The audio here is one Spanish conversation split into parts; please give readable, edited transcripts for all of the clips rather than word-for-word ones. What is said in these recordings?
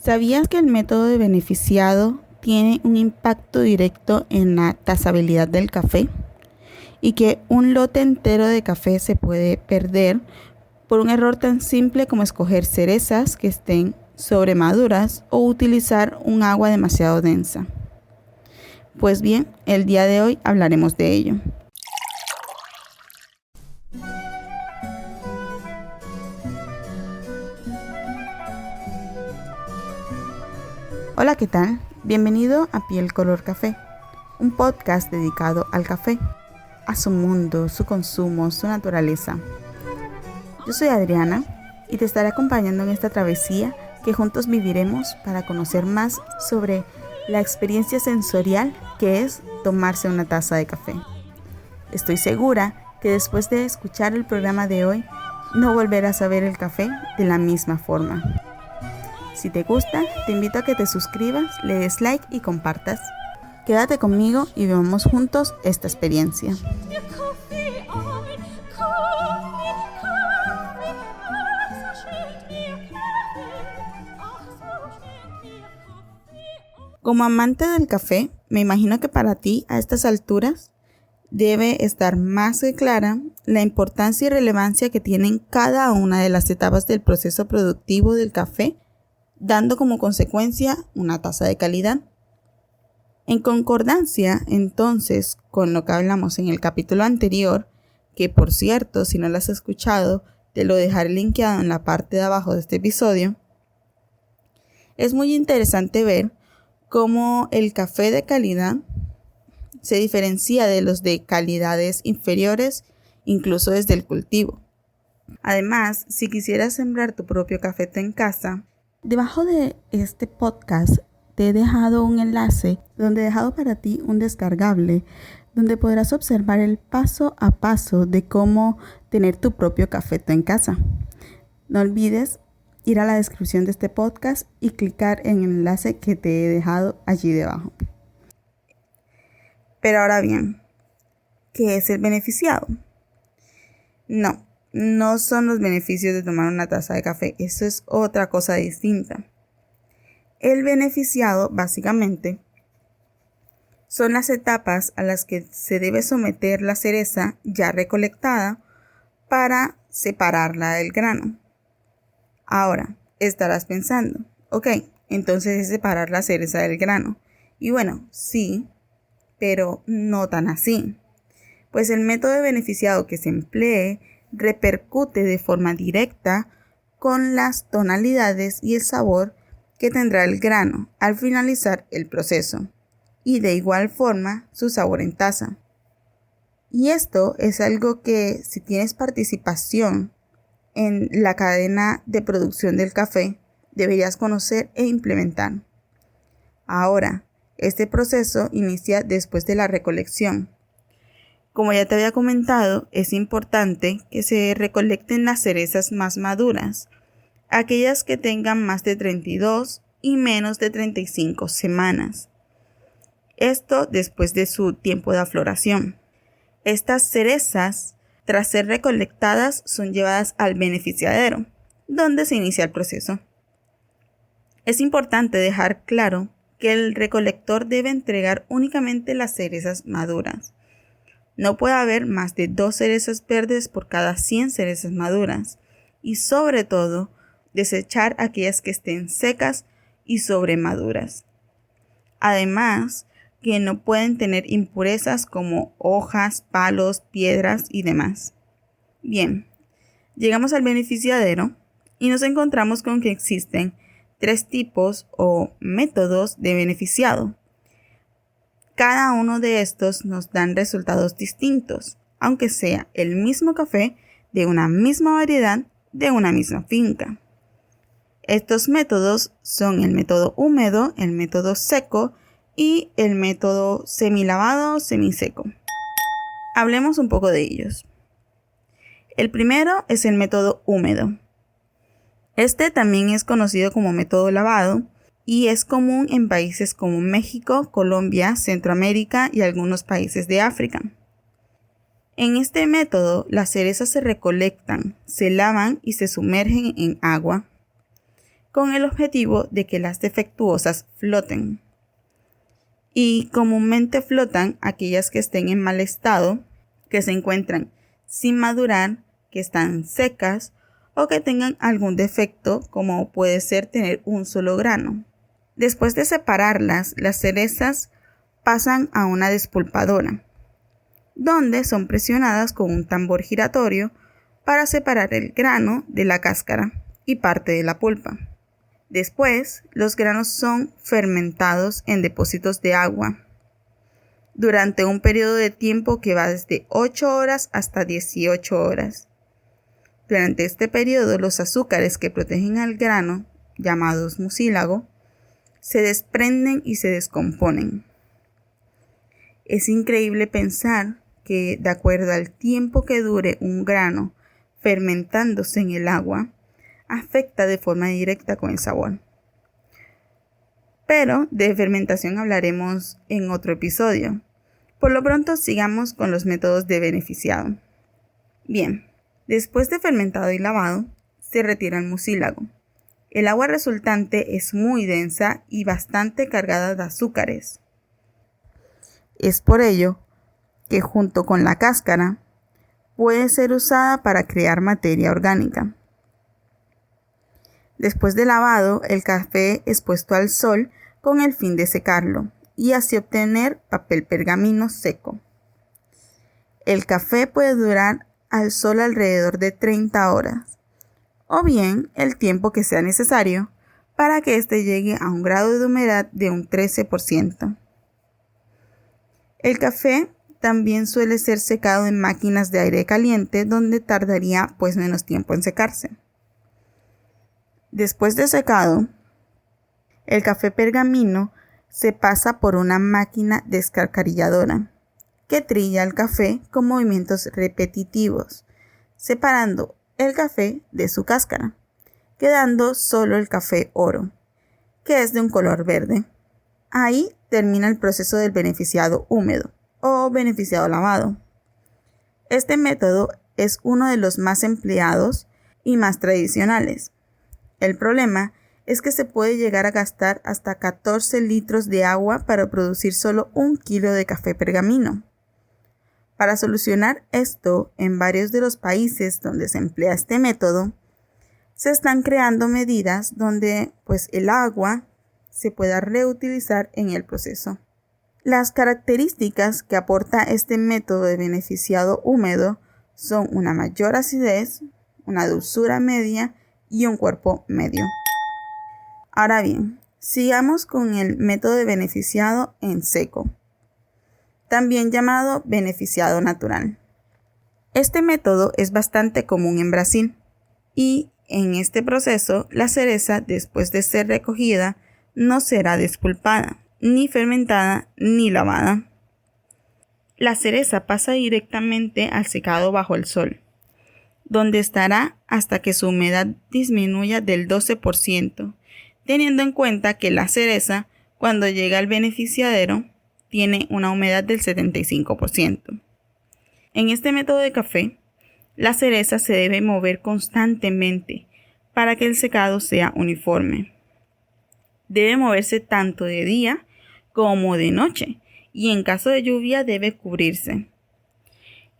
¿Sabías que el método de beneficiado tiene un impacto directo en la trazabilidad del café? Y que un lote entero de café se puede perder por un error tan simple como escoger cerezas que estén sobremaduras o utilizar un agua demasiado densa. Pues bien, el día de hoy hablaremos de ello. Hola, ¿qué tal? Bienvenido a Piel Color Café, un podcast dedicado al café, a su mundo, su consumo, su naturaleza. Yo soy Adriana y te estaré acompañando en esta travesía que juntos viviremos para conocer más sobre la experiencia sensorial que es tomarse una taza de café. Estoy segura que después de escuchar el programa de hoy, no volverás a ver el café de la misma forma. Si te gusta, te invito a que te suscribas, le des like y compartas. Quédate conmigo y vivamos juntos esta experiencia. Como amante del café, me imagino que para ti, a estas alturas, debe estar más que clara la importancia y relevancia que tienen cada una de las etapas del proceso productivo del café, dando como consecuencia una taza de calidad. En concordancia, entonces, con lo que hablamos en el capítulo anterior, que por cierto, si no lo has escuchado, te lo dejaré linkeado en la parte de abajo de este episodio, es muy interesante ver cómo el café de calidad se diferencia de los de calidades inferiores, incluso desde el cultivo. Además, si quisieras sembrar tu propio café en casa, debajo de este podcast te he dejado un enlace donde he dejado para ti un descargable donde podrás observar el paso a paso de cómo tener tu propio café en casa. No olvides ir a la descripción de este podcast y clicar en el enlace que te he dejado allí debajo. Pero ahora bien, ¿qué es el beneficiado? No son los beneficios de tomar una taza de café, eso es otra cosa distinta. El beneficiado, básicamente, son las etapas a las que se debe someter la cereza ya recolectada para separarla del grano. Ahora, estarás pensando, ok, entonces es separar la cereza del grano. Y bueno, sí, pero no tan así. Pues el método de beneficiado que se emplee repercute de forma directa con las tonalidades y el sabor que tendrá el grano al finalizar el proceso, y de igual forma su sabor en taza. Y esto es algo que, si tienes participación en la cadena de producción del café, deberías conocer e implementar. Ahora, este proceso inicia después de la recolección. Como ya te había comentado, es importante que se recolecten las cerezas más maduras, aquellas que tengan más de 32 y menos de 35 semanas. Esto después de su tiempo de afloración. Estas cerezas, tras ser recolectadas, son llevadas al beneficiadero, donde se inicia el proceso. Es importante dejar claro que el recolector debe entregar únicamente las cerezas maduras. No puede haber más de 2 cerezas verdes por cada 100 cerezas maduras, y sobre todo, desechar aquellas que estén secas y sobremaduras. Además, que no pueden tener impurezas como hojas, palos, piedras y demás. Bien, llegamos al beneficiadero y nos encontramos con que existen 3 tipos o métodos de beneficiado. Cada uno de estos nos dan resultados distintos, aunque sea el mismo café de una misma variedad de una misma finca. Estos métodos son el método húmedo, el método seco y el método semilavado o semiseco. Hablemos un poco de ellos. El primero es el método húmedo. Este también es conocido como método lavado y es común en países como México, Colombia, Centroamérica y algunos países de África. En este método, las cerezas se recolectan, se lavan y se sumergen en agua. con el objetivo de que las defectuosas floten. Y comúnmente flotan aquellas que estén en mal estado, que se encuentran sin madurar, que están secas o que tengan algún defecto, como puede ser tener un solo grano. Después de separarlas, las cerezas pasan a una despulpadora, donde son presionadas con un tambor giratorio para separar el grano de la cáscara y parte de la pulpa. Después, los granos son fermentados en depósitos de agua durante un periodo de tiempo que va desde 8 horas hasta 18 horas. Durante este periodo, los azúcares que protegen al grano, llamados mucílago, se desprenden y se descomponen. Es increíble pensar que, de acuerdo al tiempo que dure un grano fermentándose en el agua, afecta de forma directa con el sabor. Pero de fermentación hablaremos en otro episodio. Por lo pronto sigamos con los métodos de beneficiado. Bien, después de fermentado y lavado, se retira el mucílago. El agua resultante es muy densa y bastante cargada de azúcares. Es por ello que junto con la cáscara puede ser usada para crear materia orgánica. Después de lavado, el café es puesto al sol con el fin de secarlo y así obtener papel pergamino seco. El café puede durar al sol alrededor de 30 horas, o bien el tiempo que sea necesario para que éste llegue a un grado de humedad de un 13%. El café también suele ser secado en máquinas de aire caliente, donde tardaría menos tiempo en secarse. Después de secado, el café pergamino se pasa por una máquina descascarilladora que trilla el café con movimientos repetitivos, separando el café de su cáscara, quedando solo el café oro, que es de un color verde. Ahí termina el proceso del beneficiado húmedo o beneficiado lavado. Este método es uno de los más empleados y más tradicionales. El problema es que se puede llegar a gastar hasta 14 litros de agua para producir solo 1 kilo de café pergamino. Para solucionar esto, en varios de los países donde se emplea este método, se están creando medidas donde el agua se pueda reutilizar en el proceso. Las características que aporta este método de beneficiado húmedo son una mayor acidez, una dulzura media y un cuerpo medio. Ahora bien, sigamos con el método de beneficiado en seco, también llamado beneficiado natural. Este método es bastante común en Brasil y en este proceso la cereza, después de ser recogida, no será despulpada, ni fermentada, ni lavada. La cereza pasa directamente al secado bajo el sol, donde estará hasta que su humedad disminuya del 12%, teniendo en cuenta que la cereza, cuando llega al beneficiadero, tiene una humedad del 75%. En este método de café, la cereza se debe mover constantemente para que el secado sea uniforme. Debe moverse tanto de día como de noche y en caso de lluvia debe cubrirse.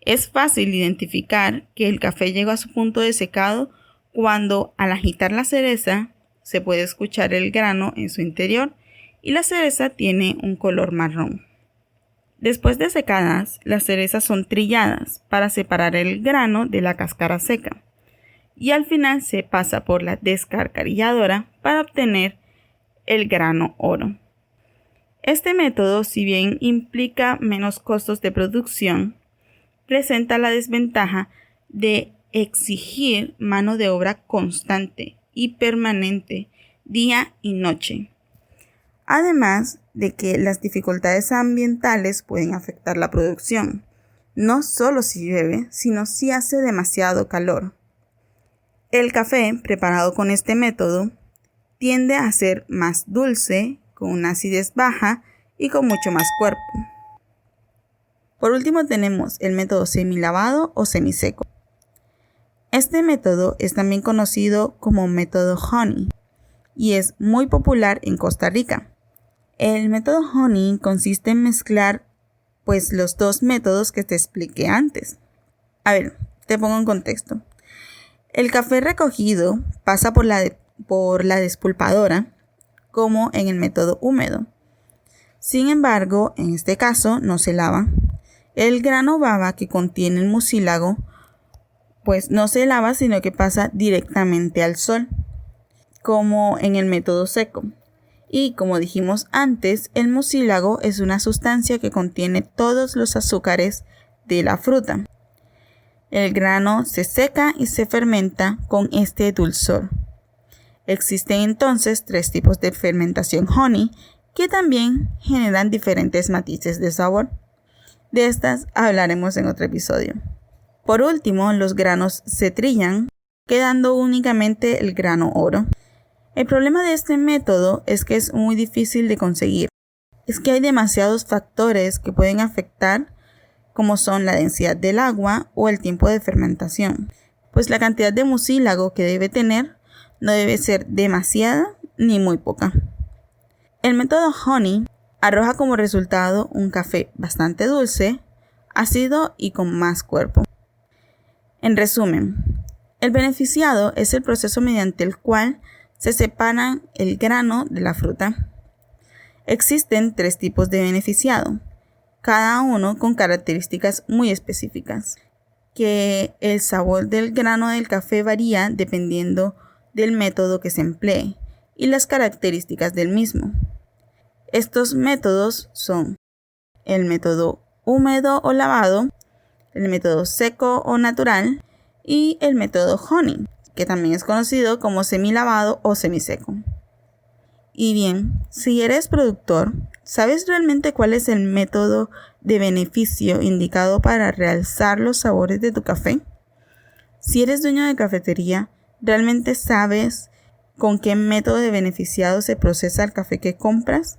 Es fácil identificar que el café llegó a su punto de secado cuando, al agitar la cereza, se puede escuchar el grano en su interior y la cereza tiene un color marrón. Después de secadas, las cerezas son trilladas para separar el grano de la cáscara seca y al final se pasa por la descascarilladora para obtener el grano oro. Este método, si bien implica menos costos de producción, presenta la desventaja de exigir mano de obra constante y permanente día y noche. Además de que las dificultades ambientales pueden afectar la producción, no solo si llueve, sino si hace demasiado calor. El café preparado con este método tiende a ser más dulce, con una acidez baja y con mucho más cuerpo. Por último tenemos el método semilavado o semiseco. Este método es también conocido como método honey y es muy popular en Costa Rica. El método Honey consiste en mezclar pues los dos métodos que te expliqué antes. A ver, te pongo en contexto. El café recogido pasa por la despulpadora como en el método húmedo. Sin embargo, en este caso no se lava. El grano baba que contiene el mucílago pues no se lava, sino que pasa directamente al sol, como en el método seco. Y como dijimos antes, el mucílago es una sustancia que contiene todos los azúcares de la fruta. El grano se seca y se fermenta con este dulzor. Existen entonces 3 tipos de fermentación honey que también generan diferentes matices de sabor. De estas hablaremos en otro episodio. Por último, los granos se trillan, quedando únicamente el grano oro. El problema de este método es que es muy difícil de conseguir. Es que hay demasiados factores que pueden afectar, como son la densidad del agua o el tiempo de fermentación, pues la cantidad de mucílago que debe tener no debe ser demasiada ni muy poca. El método Honey arroja como resultado un café bastante dulce, ácido y con más cuerpo. En resumen, el beneficiado es el proceso mediante el cual se separan el grano de la fruta. Existen 3 tipos de beneficiado, cada uno con características muy específicas, que el sabor del grano del café varía dependiendo del método que se emplee y las características del mismo. Estos métodos son el método húmedo o lavado, el método seco o natural y el método Honey, que también es conocido como semilavado o semiseco. Y bien, si eres productor, ¿sabes realmente cuál es el método de beneficio indicado para realzar los sabores de tu café? Si eres dueño de cafetería, ¿realmente sabes con qué método de beneficiado se procesa el café que compras?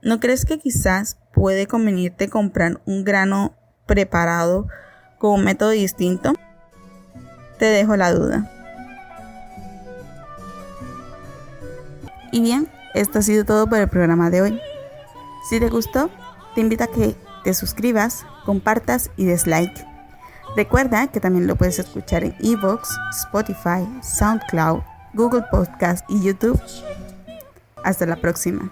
¿No crees que quizás puede convenirte comprar un grano preparado con un método distinto? Te dejo la duda. Y bien, esto ha sido todo por el programa de hoy. Si te gustó, te invito a que te suscribas, compartas y des like. Recuerda que también lo puedes escuchar en iVoox, Spotify, SoundCloud, Google Podcast y YouTube. Hasta la próxima.